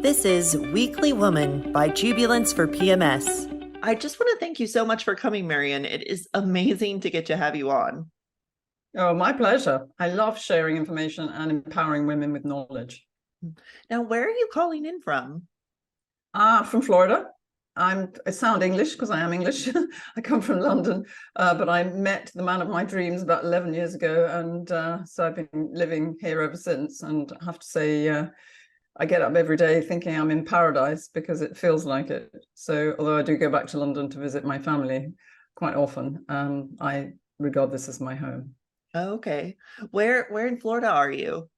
This is Weekly Woman by Jubilance for PMS. I just want to thank you so much for coming, Maryon. It is amazing to get to have you on. Oh, my pleasure. I love sharing information and empowering women with knowledge. Now, where are you calling in from? From Florida. I sound English because I am English. I come from London, but I met the man of my dreams about 11 years ago. And so I've been living here ever since. And I have to say, I get up every day thinking I'm in paradise because it feels like it. So although I do go back to London to visit my family quite often, I regard this as my home. Oh, okay. Where in Florida are you?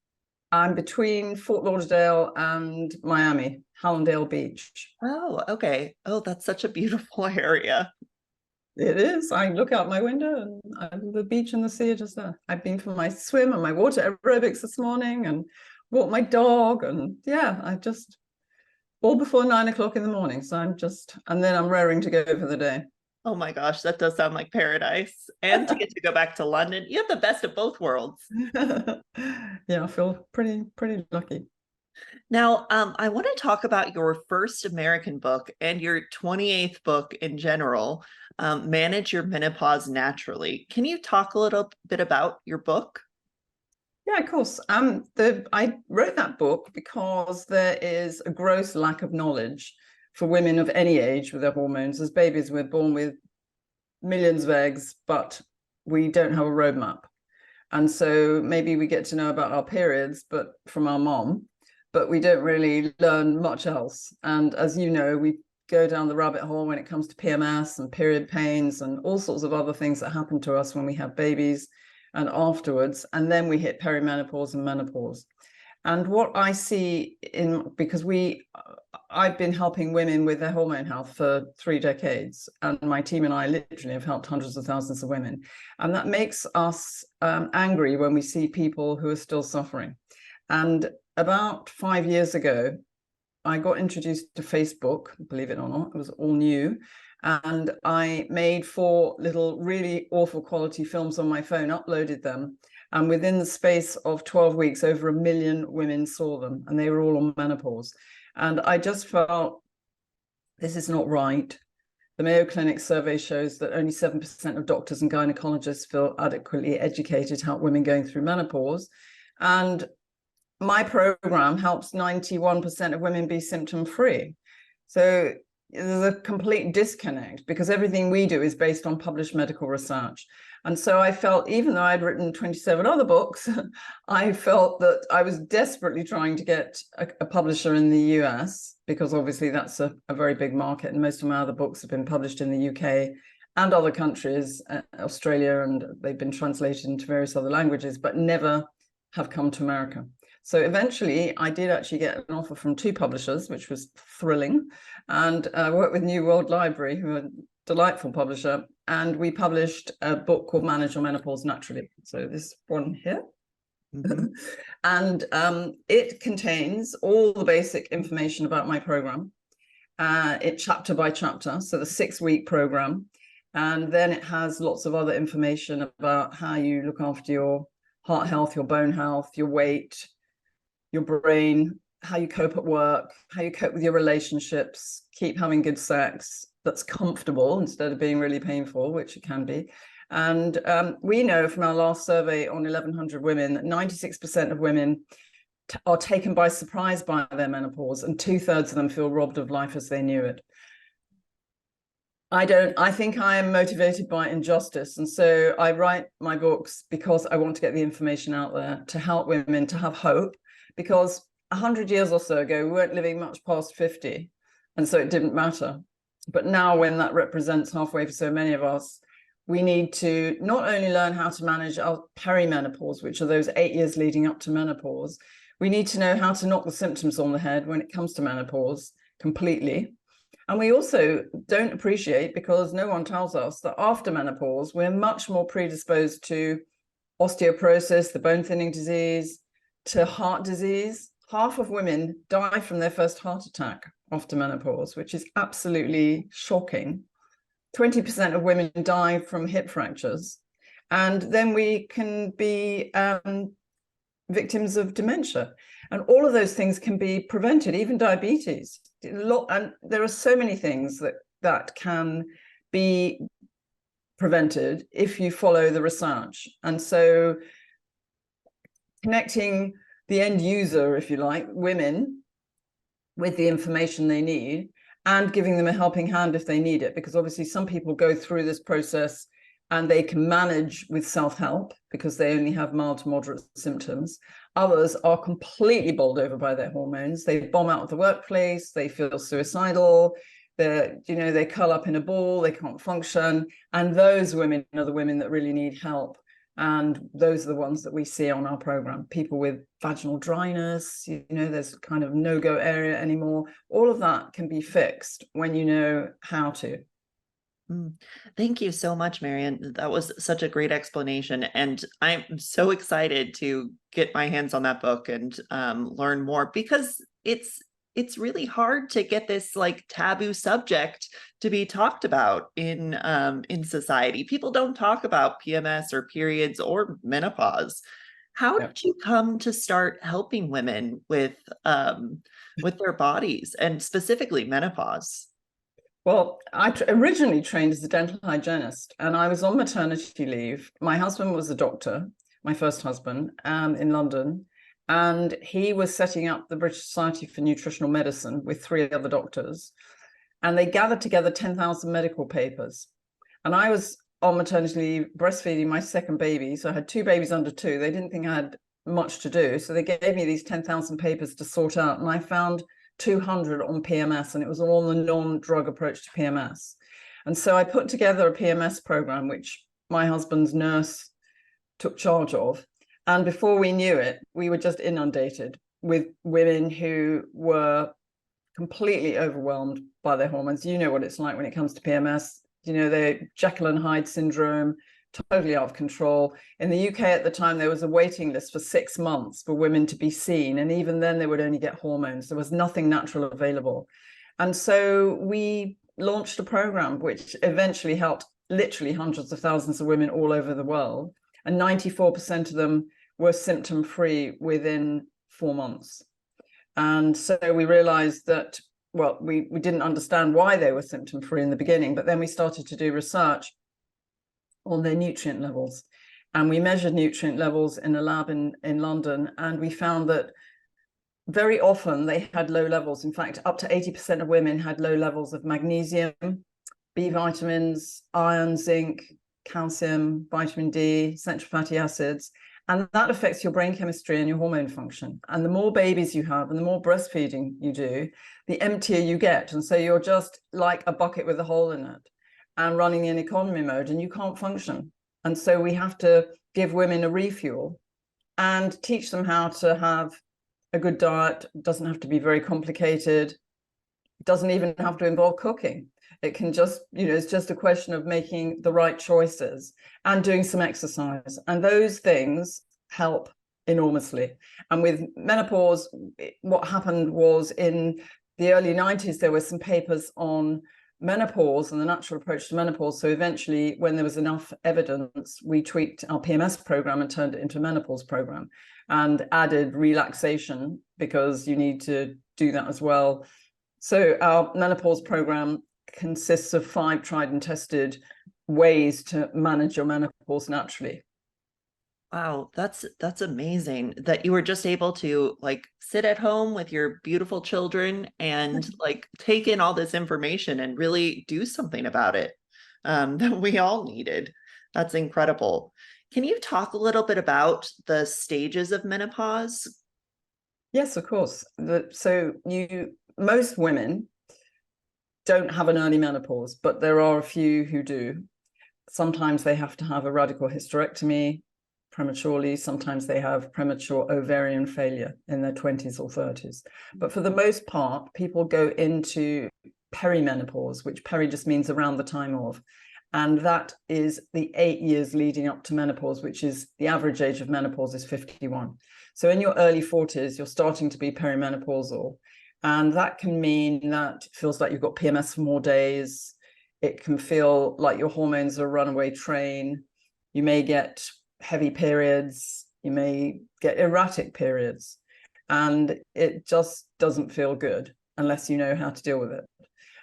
I'm between Fort Lauderdale and Miami, Hallandale Beach. Oh, okay. Oh, that's such a beautiful area. It is. I look out my window and the beach and the sea are just there. I've been for my swim and my water aerobics this morning and walked my dog. And yeah, I just all before 9 o'clock in the morning. So and then I'm raring to go for the day. Oh my gosh, that does sound like paradise. And to get to go back to London, you have the best of both worlds. Yeah, I feel pretty lucky. Now, I want to talk about your first American book and your 28th book in general, Manage Your Menopause Naturally. Can you talk a little bit about your book? Yeah, of course. I wrote that book because there is a gross lack of knowledge for women of any age with their hormones. As babies, we're born with millions of eggs, but we don't have a roadmap. And so maybe we get to know about our periods, but from our mom, but we don't really learn much else. And as you know, we go down the rabbit hole when it comes to PMS and period pains and all sorts of other things that happen to us when we have babies and afterwards. And then we hit perimenopause and menopause. And what I see because I've been helping women with their hormone health for 3 decades, and my team and I literally have helped hundreds of thousands of women. And that makes us angry when we see people who are still suffering. And about 5 years ago, I got introduced to Facebook, believe it or not, it was all new. And I made 4 little really awful quality films on my phone, uploaded them. And within the space of 12 weeks, over 1 million women saw them, and they were all on menopause. And I just felt this is not right. The Mayo Clinic survey shows that only 7% of doctors and gynecologists feel adequately educated to help women going through menopause. And my program helps 91% of women be symptom-free. So there's a complete disconnect because everything we do is based on published medical research. And so I felt, even though I'd written 27 other books, I felt that I was desperately trying to get a publisher in the US, because obviously that's a very big market. And most of my other books have been published in the UK and other countries, Australia, and they've been translated into various other languages, but never have come to America. So eventually I did actually get an offer from 2 publishers, which was thrilling. And I worked with New World Library, who are a delightful publisher. And we published a book called Manage Your Menopause Naturally. So this one here. Mm-hmm. And it contains all the basic information about my program, it chapter by chapter. So the 6-week program. And then it has lots of other information about how you look after your heart health, your bone health, your weight, your brain, how you cope at work, how you cope with your relationships, keep having good sex that's comfortable instead of being really painful, which it can be. And we know from our last survey on 1,100 women that 96% of women are taken by surprise by their menopause, and 2/3 of them feel robbed of life as they knew it. I think I am motivated by injustice. And so I write my books because I want to get the information out there to help women to have hope, because 100 years or so ago, we weren't living much past 50. And so it didn't matter. But now, when that represents halfway for so many of us, we need to not only learn how to manage our perimenopause, which are those 8 years leading up to menopause, we need to know how to knock the symptoms on the head when it comes to menopause completely. And we also don't appreciate, because no one tells us, that after menopause, we're much more predisposed to osteoporosis, the bone thinning disease, to heart disease. Half of women die from their first heart attack after menopause, which is absolutely shocking. 20% of women die from hip fractures. And then we can be victims of dementia. And all of those things can be prevented, even diabetes. And there are so many things that can be prevented if you follow the research. And so connecting the end user, if you like, women, with the information they need, and giving them a helping hand if they need it, because obviously some people go through this process and they can manage with self-help because they only have mild to moderate symptoms. Others are completely bowled over by their hormones. They bomb out of the workplace, they feel suicidal, they curl up in a ball, they can't function. And those women are the women that really need help. And those are the ones that we see on our program. People with vaginal dryness, there's kind of no-go area anymore. All of that can be fixed when you know how to. Thank you so much, Maryon. That was such a great explanation. And I'm so excited to get my hands on that book and learn more, because it's really hard to get this like taboo subject to be talked about in society. People don't talk about PMS or periods or menopause. How did you come to start helping women with their bodies and specifically menopause? Well, I originally trained as a dental hygienist, and I was on maternity leave. My husband was a doctor, my first husband, in London, and he was setting up the British Society for Nutritional Medicine with 3 other doctors, and they gathered together 10,000 medical papers. And I was on maternity leave breastfeeding my second baby, so I had 2 babies under 2. They didn't think I had much to do, so they gave me these 10,000 papers to sort out, and I found 200 on PMS, and it was all the non-drug approach to PMS. And so I put together a PMS program, which my husband's nurse took charge of. And before we knew it, we were just inundated with women who were completely overwhelmed by their hormones. You know what it's like when it comes to PMS. The Jekyll and Hyde syndrome, totally out of control. In the UK at the time, there was a waiting list for 6 months for women to be seen. And even then they would only get hormones. There was nothing natural available. And so we launched a program which eventually helped literally hundreds of thousands of women all over the world. And 94% of them were symptom-free within 4 months. And so we realized that, well, we didn't understand why they were symptom-free in the beginning, but then we started to do research on their nutrient levels. And we measured nutrient levels in a lab in London, and we found that very often they had low levels. In fact, up to 80% of women had low levels of magnesium, B vitamins, iron, zinc, calcium, vitamin D, essential fatty acids. And that affects your brain chemistry and your hormone function. And the more babies you have and the more breastfeeding you do, the emptier you get. And so you're just like a bucket with a hole in it and running in economy mode, and you can't function. And so we have to give women a refuel and teach them how to have a good diet. It doesn't have to be very complicated. It doesn't even have to involve cooking. It can just, it's just a question of making the right choices and doing some exercise. And those things help enormously. And with menopause, what happened was in the early 90s, there were some papers on menopause and the natural approach to menopause. So eventually, when there was enough evidence, we tweaked our PMS program and turned it into a menopause program and added relaxation, because you need to do that as well. So our menopause program consists of 5 tried and tested ways to manage your menopause naturally. Wow, that's amazing that you were just able to like sit at home with your beautiful children and like take in all this information and really do something about it, that we all needed. That's incredible. Can you talk a little bit about the stages of menopause? Yes, of course. Most women don't have an early menopause, but there are a few who do. Sometimes they have to have a radical hysterectomy prematurely. Sometimes they have premature ovarian failure in their 20s or 30s. But for the most part, people go into perimenopause, which peri just means around the time of. And that is the 8 years leading up to menopause, which is the average age of menopause is 51. So in your early 40s, you're starting to be perimenopausal. And that can mean that it feels like you've got PMS for more days. It can feel like your hormones are a runaway train. You may get heavy periods. You may get erratic periods. and it just doesn't feel good unless you know how to deal with it.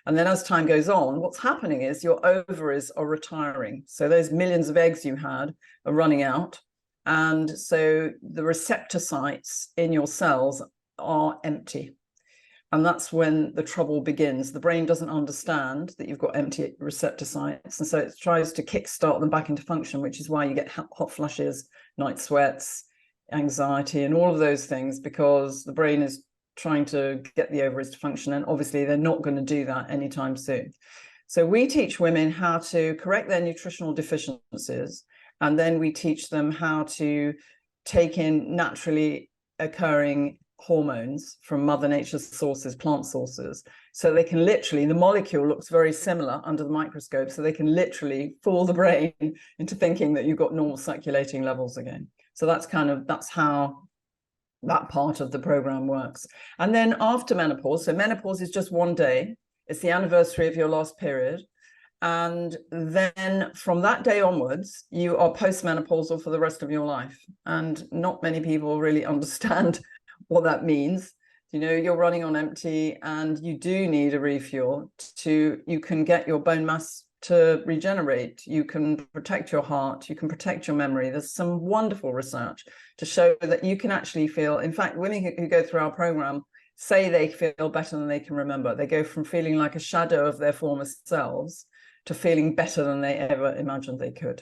And then as time goes on, what's happening is your ovaries are retiring. So those millions of eggs you had are running out. And so the receptor sites in your cells are empty. And that's when the trouble begins. The brain doesn't understand that you've got empty receptor sites. And so it tries to kickstart them back into function, which is why you get hot flushes, night sweats, anxiety, and all of those things, because the brain is trying to get the ovaries to function. And obviously they're not going to do that anytime soon. So we teach women how to correct their nutritional deficiencies. And then we teach them how to take in naturally occurring hormones from Mother Nature's sources, plant sources. So they can literally, the molecule looks very similar under the microscope. So they can literally fool the brain into thinking that you've got normal circulating levels again. So that's how that part of the program works. And then after menopause, so menopause is just one day. It's the anniversary of your last period. And then from that day onwards, you are postmenopausal for the rest of your life. And not many people really understand what that means. You know, you're running on empty and you do need a refuel you can get your bone mass to regenerate. You can protect your heart. You can protect your memory. There's some wonderful research to show that you can actually feel, in fact, women who go through our program say they feel better than they can remember. They go from feeling like a shadow of their former selves to feeling better than they ever imagined they could.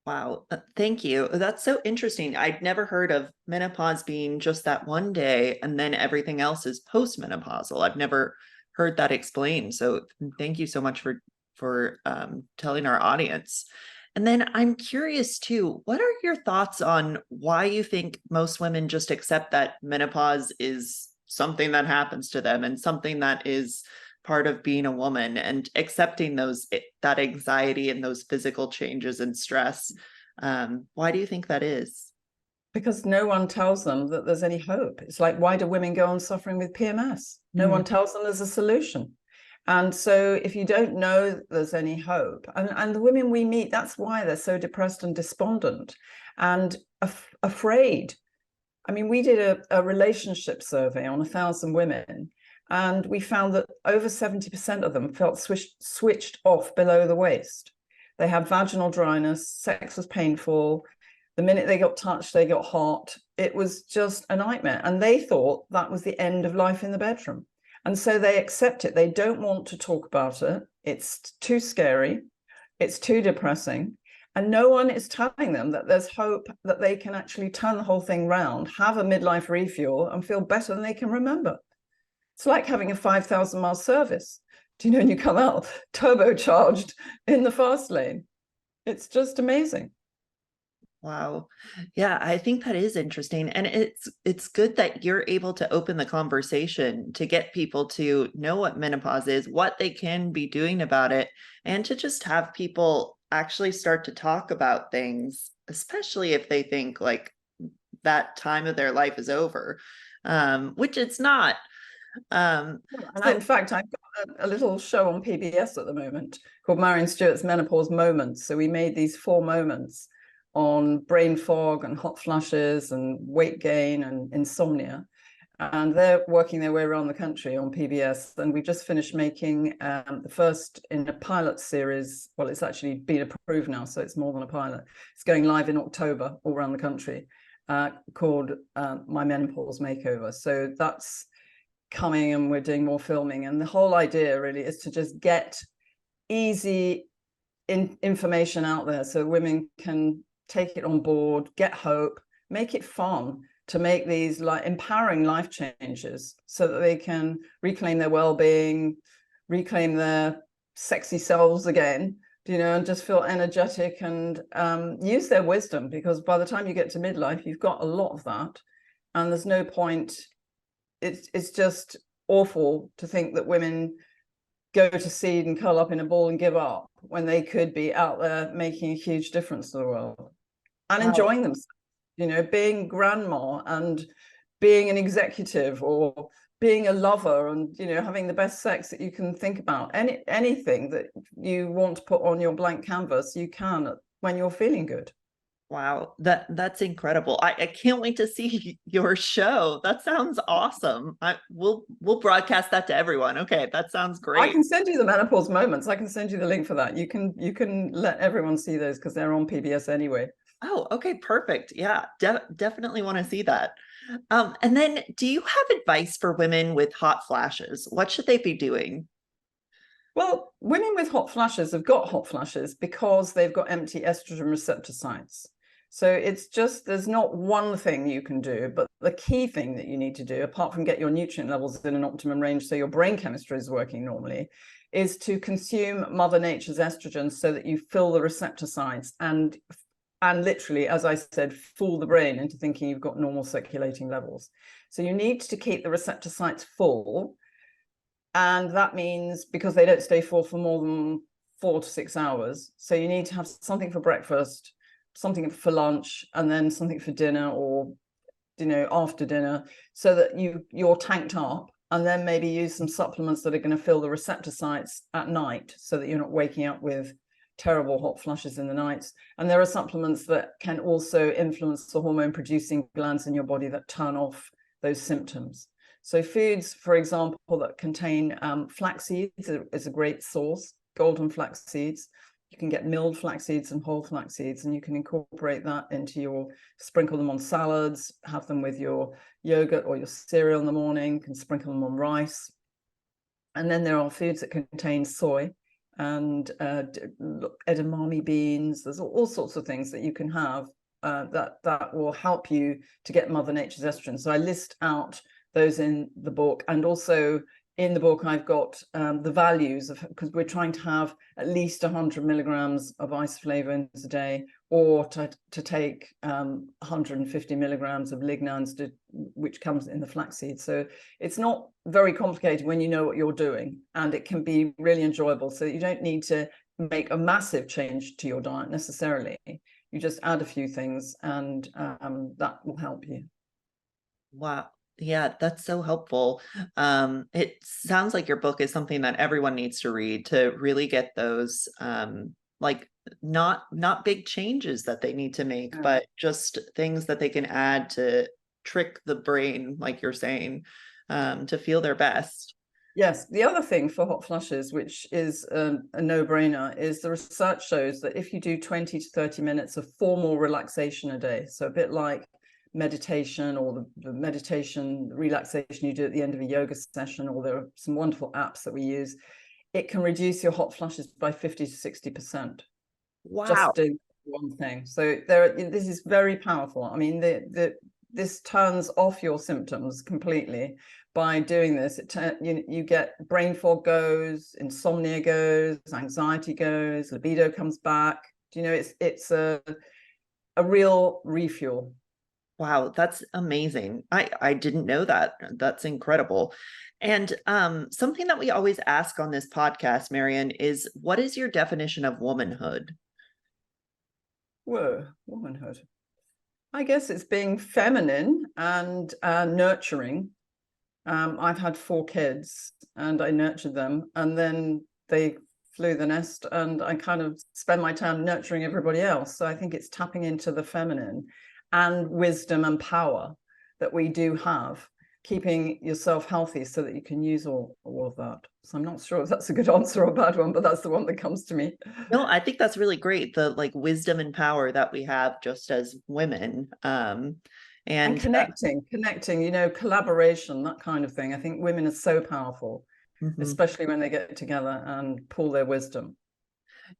Wow, thank you. That's so interesting. I'd never heard of menopause being just that one day and then everything else is postmenopausal. I've never heard that explained. So thank you so much for telling our audience. And then I'm curious too, what are your thoughts on why you think most women just accept that menopause is something that happens to them and something that is part of being a woman, and accepting that anxiety and those physical changes and stress? Why do you think that is? Because no one tells them that there's any hope. It's like, why do women go on suffering with PMS? No one tells them there's a solution. And so if you don't know there's any hope, and the women we meet, that's why they're so depressed and despondent and afraid. I mean, we did a relationship survey on 1,000 women, and we found that over 70% of them felt switched off below the waist. They had vaginal dryness, sex was painful. The minute they got touched, they got hot. It was just a nightmare. And they thought that was the end of life in the bedroom. And so they accept it. They don't want to talk about it. It's too scary. It's too depressing. And no one is telling them that there's hope, that they can actually turn the whole thing round, have a midlife refuel, and feel better than they can remember. It's like having a 5,000-mile service. Do you know, when you come out turbocharged in the fast lane? It's just amazing. Wow. Yeah, I think that is interesting. And it's good that you're able to open the conversation to get people to know what menopause is, what they can be doing about it, and to just have people actually start to talk about things, especially if they think like that time of their life is over, which it's not. In fact, I've got a little show on PBS at the moment called Maryon Stewart's Menopause Moments. So we made these 4 moments on brain fog and hot flushes and weight gain and insomnia. And they're working their way around the country on PBS. And we just finished making the first in a pilot series. Well, it's actually been approved now, so it's more than a pilot. It's going live in October all around the country, called My Menopause Makeover. So that's coming, and we're doing more filming. And the whole idea really is to just get easy information out there so women can take it on board, get hope, make it fun, to make these like empowering life changes so that they can reclaim their well-being, reclaim their sexy selves again, you know, and just feel energetic and use their wisdom, because by the time you get to midlife, you've got a lot of that. And there's no point. It's just awful to think that women go to seed and curl up in a ball and give up when they could be out there making a huge difference to the world and enjoying themselves, you know, being grandma and being an executive or being a lover and, you know, having the best sex that you can think about. Anything that you want to put on your blank canvas, you can when you're feeling good. Wow, that's incredible. I can't wait to see your show. That sounds awesome. We'll broadcast that to everyone. Okay, that sounds I great. can send you the menopause moments. I can send you the link for that. You can let everyone see those because they're on PBS anyway. Oh, okay, perfect. Yeah, definitely want to see that. And then do you have advice for women with hot flashes? What should they be doing? Well, women with hot flashes have got hot flashes because they've got empty estrogen receptor sites. So it's just, there's not one thing you can do, but the key thing that you need to do, apart from get your nutrient levels in an optimum range so your brain chemistry is working normally, is to consume Mother Nature's estrogen so that you fill the receptor sites and literally, as I said, fool the brain into thinking you've got normal circulating levels. So you need to keep the receptor sites full. And that means because they don't stay full for more than 4 to 6 hours. So you need to have something for breakfast, something for lunch, and then something for dinner or, after dinner, so that you're tanked up. And then maybe use some supplements that are going to fill the receptor sites at night so that you're not waking up with terrible hot flushes in the nights. And there are supplements that can also influence the hormone producing glands in your body that turn off those symptoms. So foods, for example, that contain flax seeds is a great source, golden flax seeds. You can get milled flax seeds and whole flax seeds, and you can incorporate that into sprinkle them on salads, have them with your yogurt or your cereal in the morning, you can sprinkle them on rice. And then there are foods that contain soy and edamame beans. There's all sorts of things that you can have that will help you to get Mother Nature's estrogen. So I list out those in the book, and also in the book I've got the values of, because we're trying to have at least 100 milligrams of isoflavones a day, or to take 150 milligrams of lignans, which comes in the flaxseed. So it's not very complicated when you know what you're doing, and it can be really enjoyable. So you don't need to make a massive change to your diet necessarily. You just add a few things, and that will help you. Wow. Yeah, that's so helpful. It sounds like your book is something that everyone needs to read to really get those like not big changes that they need to make, Yeah. but just things that they can add to trick the brain, like you're saying, to feel their best. Yes, the other thing for hot flushes, which is a no-brainer, is the research shows that if you do 20 to 30 minutes of formal relaxation a day, so a bit like meditation or the meditation relaxation you do at the end of a yoga session, or there are some wonderful apps that we use, it can reduce your hot flushes by 50 to 60%. Wow. Just doing one thing. So this is very powerful. I mean, this turns off your symptoms completely by doing this. You get brain fog goes, insomnia goes, anxiety goes, libido comes back. It's a real refuel. Wow, that's amazing. I didn't know that. That's incredible. And something that we always ask on this podcast, Maryon, is what is your definition of womanhood? Whoa, womanhood. I guess it's being feminine and nurturing. I've had 4 kids and I nurtured them, and then they flew the nest, and I kind of spend my time nurturing everybody else. So I think it's tapping into the feminine and wisdom and power that we do have, keeping yourself healthy so that you can use all of that. So I'm not sure if that's a good answer or a bad one, but that's the one that comes to me. No, I think that's really great. The like wisdom and power that we have just as women. And And connecting, collaboration, that kind of thing. I think women are so powerful, mhm. especially when they get together and pool their wisdom.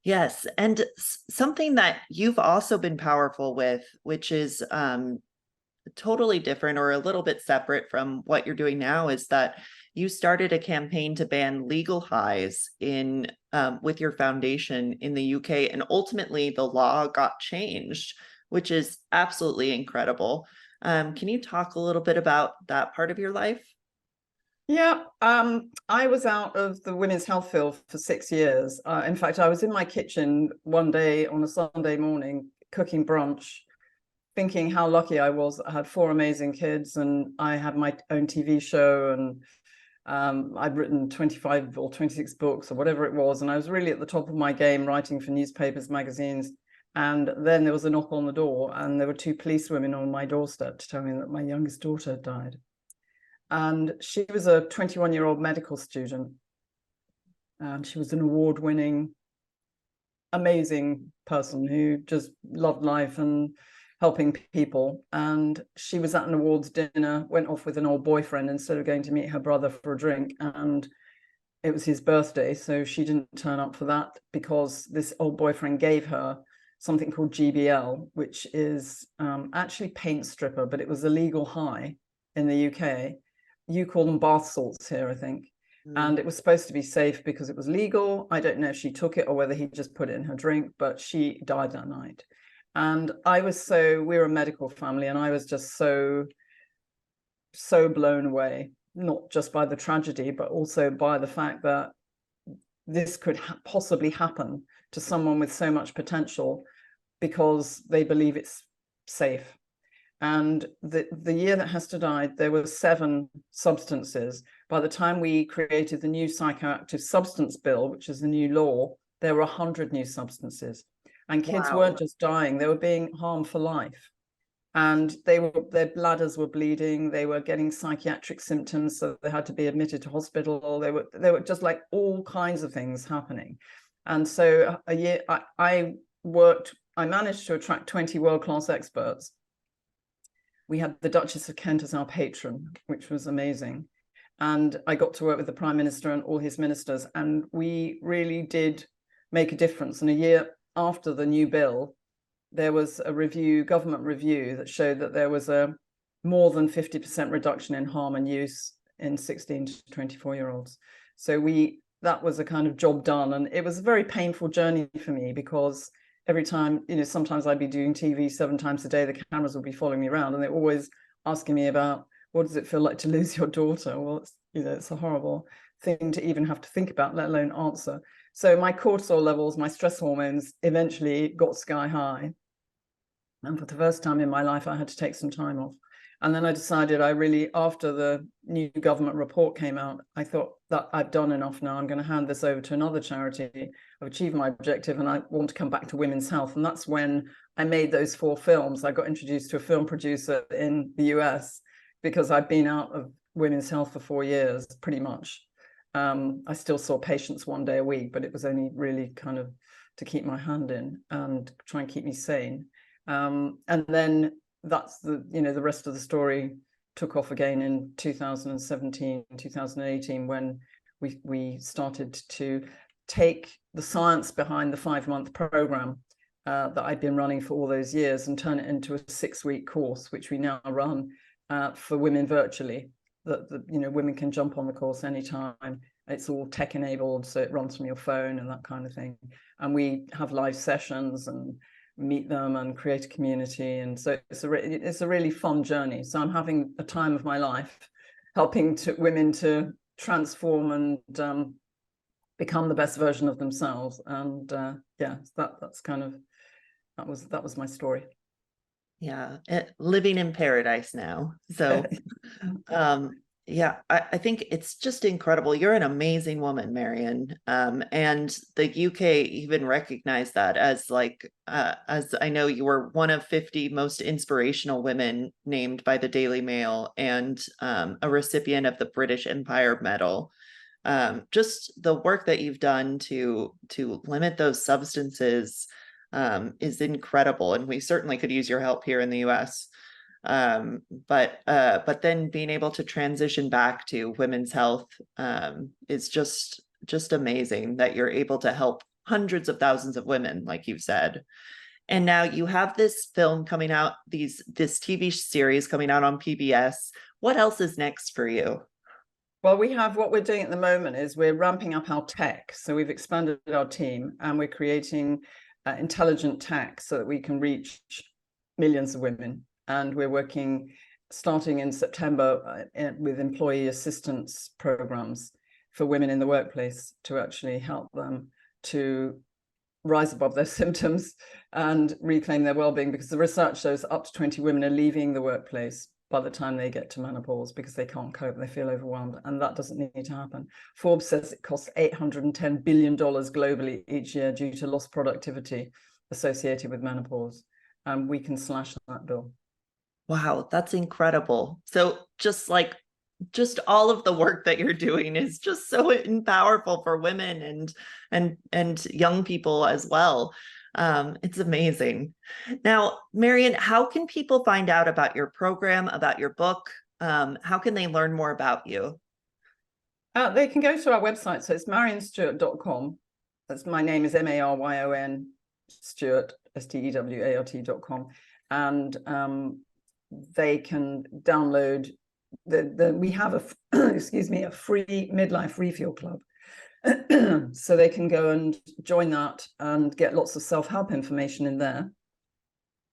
Yes, and something that you've also been powerful with, which is totally different or a little bit separate from what you're doing now, is that you started a campaign to ban legal highs in with your foundation in the UK, and ultimately the law got changed, which is absolutely incredible. Can you talk a little bit about that part of your life? Yeah, I was out of the women's health field for 6 years. In fact, I was in my kitchen one day on a Sunday morning cooking brunch, thinking how lucky I was. I had 4 amazing kids, and I had my own TV show, and I'd written 25 or 26 books or whatever it was, and I was really at the top of my game, writing for newspapers, magazines. And then there was a knock on the door, and there were two police women on my doorstep to tell me that my youngest daughter had died. And she was a 21-year-old medical student. And she was an award-winning, amazing person who just loved life and helping people. And she was at an awards dinner, went off with an old boyfriend instead of going to meet her brother for a drink. And it was his birthday, so she didn't turn up for that because this old boyfriend gave her something called GBL, which is actually paint stripper, but it was a legal high in the UK. You call them bath salts here, I think. And it was supposed to be safe because it was legal. I don't know if she took it or whether he just put it in her drink, but she died that night. And we're a medical family, and I was just so blown away, not just by the tragedy, but also by the fact that this could possibly happen to someone with so much potential because they believe it's safe. And the year that Hester died, there were 7 substances. By the time we created the new psychoactive substance bill, which is the new law, there were 100 new substances. And kids weren't just dying, they were being harmed for life. And their bladders were bleeding, they were getting psychiatric symptoms, so they had to be admitted to hospital. They were just like all kinds of things happening. And so I managed to attract 20 world-class experts. We had the Duchess of Kent as our patron, which was amazing. And I got to work with the Prime Minister and all his ministers, and we really did make a difference. And a year after the new bill, there was a government review that showed that there was a more than 50% reduction in harm and use in 16 to 24-year-olds. So that was a kind of job done. And it was a very painful journey for me because every time, sometimes I'd be doing TV 7 times a day, the cameras would be following me around, and they're always asking me about, what does it feel like to lose your daughter? Well, it's a horrible thing to even have to think about, let alone answer. So my cortisol levels, my stress hormones eventually got sky high. And for the first time in my life, I had to take some time off. And then I decided after the new government report came out, I thought that I've done enough now. I'm going to hand this over to another charity. I've achieved my objective and I want to come back to women's health. And that's when I made those 4 films. I got introduced to a film producer in the US because I'd been out of women's health for 4 years, pretty much. I still saw patients 1 day a week, but it was only really kind of to keep my hand in and try and keep me sane. And then that's the rest of the story took off again in 2017, 2018, when we started to take the science behind the 5-month program that I'd been running for all those years and turn it into a 6-week course, which we now run for women virtually. That women can jump on the course anytime. It's all tech enabled, so it runs from your phone and that kind of thing. And we have live sessions and meet them and create a community. And so it's a really fun journey. So I'm having a time of my life helping women to transform and become the best version of themselves. And that was my story. Yeah, living in paradise now. So yeah, I think it's just incredible. You're an amazing woman, Maryon. And the UK even recognized that as as I know you were one of 50 most inspirational women named by the Daily Mail and a recipient of the British Empire Medal. Just the work that you've done to limit those substances is incredible. And we certainly could use your help here in the US. But then being able to transition back to women's health is just amazing that you're able to help hundreds of thousands of women, like you've said. And now you have this film coming out, this TV series coming out on PBS. What else is next for you? Well, what we're doing at the moment is we're ramping up our tech. So we've expanded our team and we're creating intelligent tech so that we can reach millions of women. And we're working, starting in September, with employee assistance programs for women in the workplace to actually help them to rise above their symptoms and reclaim their well-being, because the research shows up to 20 women are leaving the workplace by the time they get to menopause because they can't cope, they feel overwhelmed, and that doesn't need to happen. Forbes says it costs $810 billion globally each year due to lost productivity. associated with menopause, and we can slash that bill. Wow, that's incredible. So just all of the work that you're doing is just so powerful for women and young people as well. It's amazing. Now, Maryon, how can people find out about your program, about your book? How can they learn more about you? They can go to our website. So it's maryonstewart.com. That's my name is Maryon Stewart, Stewart.com. And they can download we have a excuse me, a free midlife refuel club. So they can go and join that and get lots of self-help information in there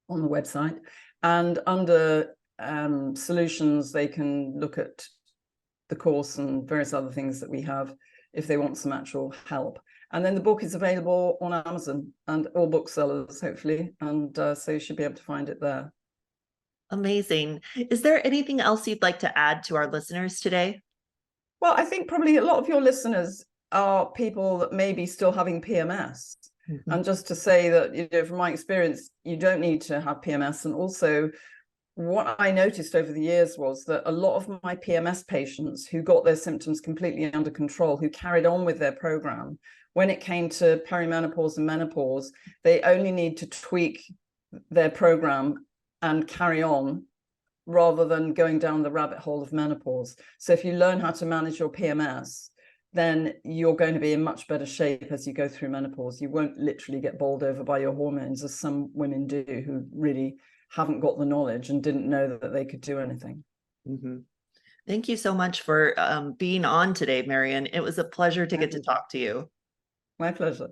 on the website. And under solutions, they can look at the course and various other things that we have if they want some actual help. And then the book is available on Amazon and all booksellers, hopefully. And so you should be able to find it there. Amazing. Is there anything else you'd like to add to our listeners today? Well, I think probably a lot of your listeners are people that may be still having PMS. Mm-hmm. And just to say that, you know, from my experience, you don't need to have PMS. And also, what I noticed over the years was that a lot of my PMS patients who got their symptoms completely under control, who carried on with their program, when it came to perimenopause and menopause, they only need to tweak their program and carry on rather than going down the rabbit hole of menopause. So if you learn how to manage your PMS, then you're going to be in much better shape as you go through menopause. You won't literally get bowled over by your hormones, as some women do who really haven't got the knowledge and didn't know that they could do anything. Mm-hmm. Thank you so much for being on today, Maryon. It was a pleasure to get to talk to you. My pleasure.